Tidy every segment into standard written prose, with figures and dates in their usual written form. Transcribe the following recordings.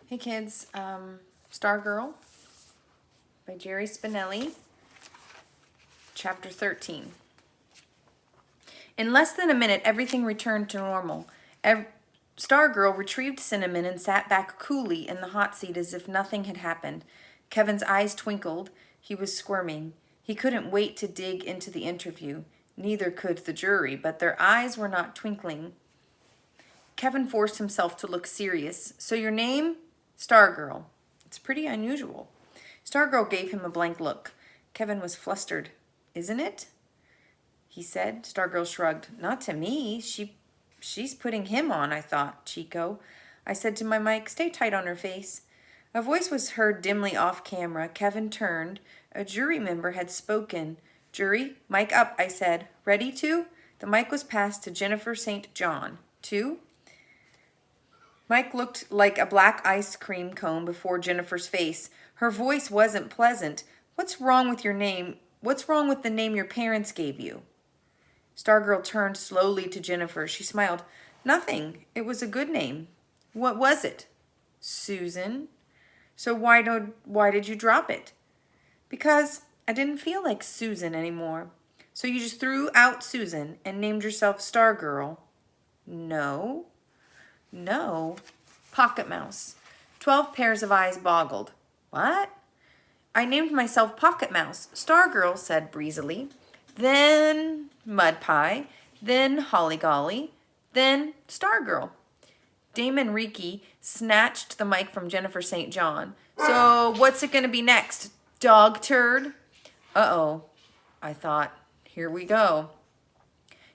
Hey kids, Stargirl by Jerry Spinelli, chapter 13. In less than a minute, everything returned to normal. Stargirl retrieved Cinnamon and sat back coolly in the hot seat as if nothing had happened. Kevin's eyes twinkled. He was squirming. He couldn't wait to dig into the interview. Neither could the jury, but their eyes were not twinkling. Kevin forced himself to look serious. So your name? Stargirl. It's pretty unusual. Stargirl gave him a blank look. Kevin was flustered. Isn't it? He said. Stargirl shrugged. Not to me. She's putting him on, I thought, Chico. I said to my mic, stay tight on her face. A voice was heard dimly off camera. Kevin turned. A jury member had spoken. Jury, mic up, I said. Ready to? The mic was passed to Jennifer St. John. Two? Mike looked like a black ice cream cone before Jennifer's face. Her voice wasn't pleasant. What's wrong with your name? What's wrong with the name your parents gave you? Stargirl turned slowly to Jennifer. She smiled. Nothing. It was a good name. What was it? Susan. So why did you drop it? Because I didn't feel like Susan anymore. So you just threw out Susan and named yourself Stargirl? No. No. Pocket Mouse. 12 pairs of eyes boggled. What? I named myself Pocket Mouse, Stargirl said breezily. Then Mud Pie. Then Holly Golly. Then Stargirl. Damon Reiki snatched the mic from Jennifer St. John. So what's it going to be next? Dog turd? Uh-oh, I thought. Here we go.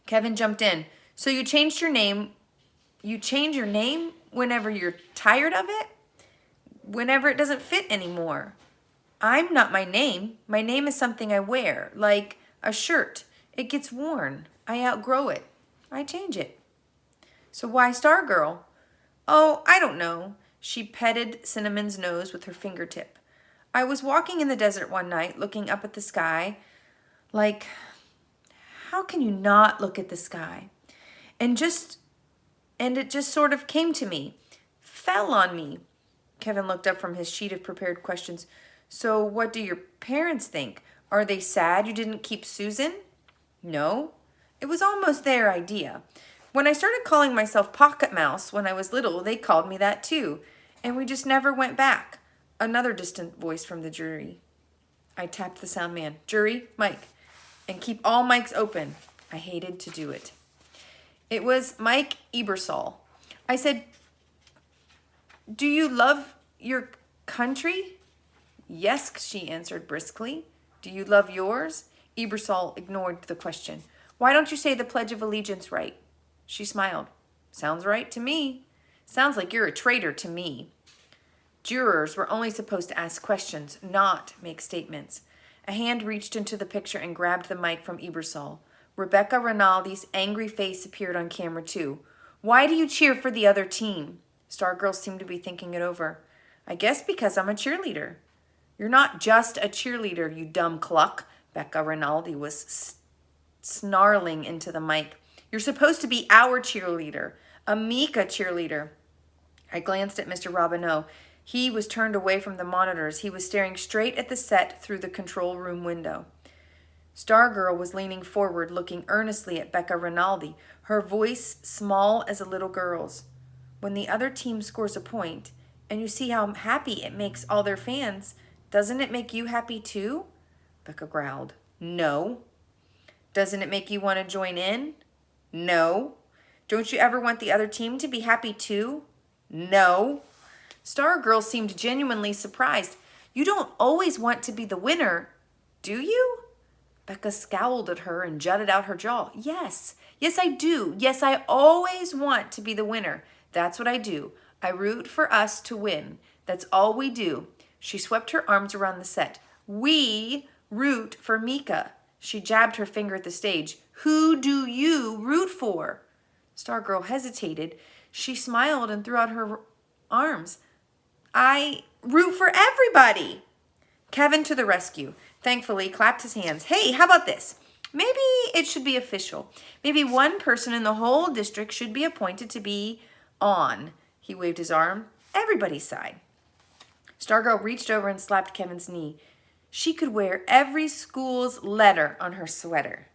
Kevin jumped in. So you changed your name. You change your name whenever you're tired of it? Whenever it doesn't fit anymore. I'm not my name. My name is something I wear, like a shirt. It gets worn. I outgrow it. I change it. So why Stargirl? Oh, I don't know. She petted Cinnamon's nose with her fingertip. I was walking in the desert one night, looking up at the sky, like, how can you not look at the sky? And it just sort of came to me, fell on me. Kevin looked up from his sheet of prepared questions. So what do your parents think? Are they sad you didn't keep Susan? No. It was almost their idea. When I started calling myself Pocket Mouse when I was little, they called me that too. And we just never went back. Another distant voice from the jury. I tapped the sound man. Jury, mic. And keep all mics open. I hated to do it. It was Mike Ebersol. I said, do you love your country? Yes, she answered briskly. Do you love yours? Ebersol ignored the question. Why don't you say the Pledge of Allegiance right? She smiled. Sounds right to me. Sounds like you're a traitor to me. Jurors were only supposed to ask questions, not make statements. A hand reached into the picture and grabbed the mic from Ebersol. Rebecca Rinaldi's angry face appeared on camera too. Why do you cheer for the other team? Stargirl seemed to be thinking it over. I guess because I'm a cheerleader. You're not just a cheerleader, you dumb cluck. Becca Rinaldi was snarling into the mic. You're supposed to be our cheerleader, a Mika cheerleader. I glanced at Mr. Robineau. He was turned away from the monitors. He was staring straight at the set through the control room window. Stargirl was leaning forward, looking earnestly at Becca Rinaldi, her voice small as a little girl's. When the other team scores a point, and you see how happy it makes all their fans, doesn't it make you happy too? Becca growled. No. Doesn't it make you want to join in? No. Don't you ever want the other team to be happy too? No. Stargirl seemed genuinely surprised. You don't always want to be the winner, do you? Becca scowled at her and jutted out her jaw. Yes. Yes, I do. Yes, I always want to be the winner. That's what I do. I root for us to win. That's all we do. She swept her arms around the set. We root for Mika. She jabbed her finger at the stage. Who do you root for? Stargirl hesitated. She smiled and threw out her arms. I root for everybody. Kevin to the rescue. Thankfully, clapped his hands. Hey, how about this? Maybe it should be official. Maybe one person in the whole district should be appointed to be on. He waved his arm. Everybody sighed. Stargirl reached over and slapped Kevin's knee. She could wear every school's letter on her sweater.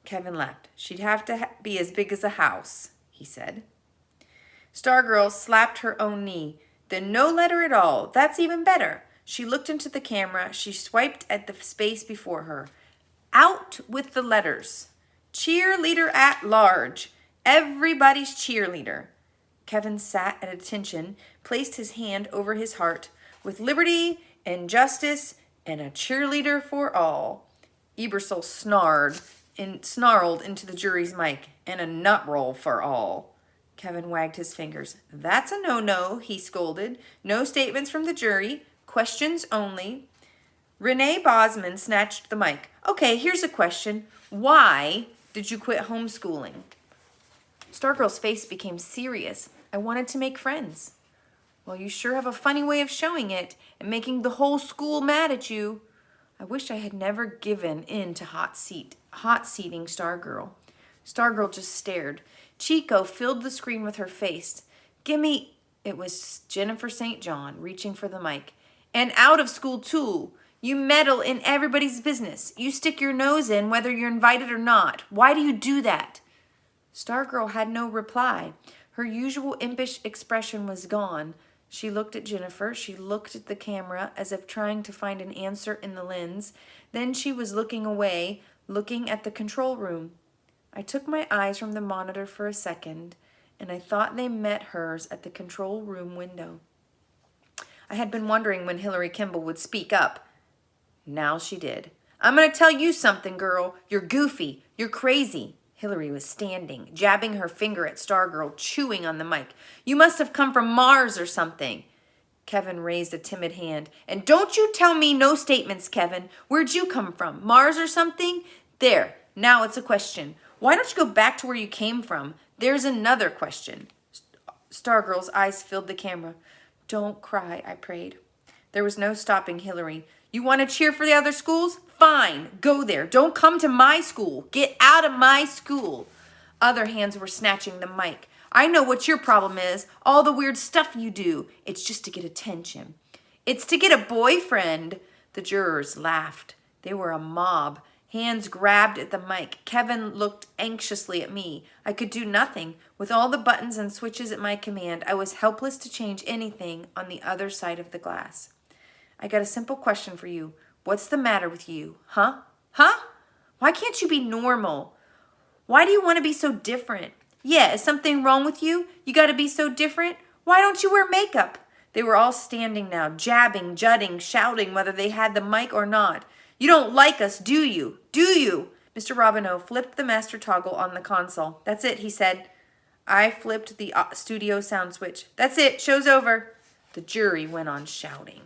Kevin laughed. She'd have to be as big as a house, he said. Stargirl slapped her own knee. Then no letter at all. That's even better. She looked into the camera. She swiped at the space before her. Out with the letters. Cheerleader at large. Everybody's cheerleader. Kevin sat at attention, placed his hand over his heart. With liberty and justice and a cheerleader for all. Ebersol snarled into the jury's mic. And a nut roll for all. Kevin wagged his fingers. That's a no-no, he scolded. No statements from the jury. Questions only. Renee Bosman snatched the mic. Okay, here's a question. Why did you quit homeschooling? Stargirl's face became serious. I wanted to make friends. Well, you sure have a funny way of showing it and making the whole school mad at you. I wish I had never given in to hot seating Stargirl. Stargirl just stared. Chico filled the screen with her face. Gimme, it was Jennifer St. John reaching for the mic. And out of school too. You meddle in everybody's business. You stick your nose in whether you're invited or not. Why do you do that? Stargirl had no reply. Her usual impish expression was gone. She looked at Jennifer. She looked at the camera as if trying to find an answer in the lens. Then she was looking away, looking at the control room. I took my eyes from the monitor for a second, and I thought they met hers at the control room window. I had been wondering when Hillary Kimball would speak up. Now she did. I'm going to tell you something, girl. You're goofy. You're crazy. Hillary was standing, jabbing her finger at Stargirl, chewing on the mic. You must have come from Mars or something. Kevin raised a timid hand. And don't you tell me no statements, Kevin. Where'd you come from? Mars or something? There. Now it's a question. Why don't you go back to where you came from? There's another question. Stargirl's eyes filled the camera. Don't cry, I prayed. There was no stopping Hillary. You want to cheer for the other schools? Fine, go there. Don't come to my school. Get out of my school. Other hands were snatching the mic. I know what your problem is. All the weird stuff you do. It's just to get attention. It's to get a boyfriend. The jurors laughed. They were a mob. Hands grabbed at the mic. Kevin looked anxiously at me. I could do nothing. With all the buttons and switches at my command, I was helpless to change anything on the other side of the glass. I got a simple question for you. What's the matter with you? Huh? Huh? Why can't you be normal? Why do you want to be so different? Yeah, is something wrong with you? You got to be so different? Why don't you wear makeup? They were all standing now, jabbing, jutting, shouting whether they had the mic or not. You don't like us, do you? Do you? Mr. Robinow flipped the master toggle on the console. That's it, he said. I flipped the studio sound switch. That's it, show's over. The jury went on shouting.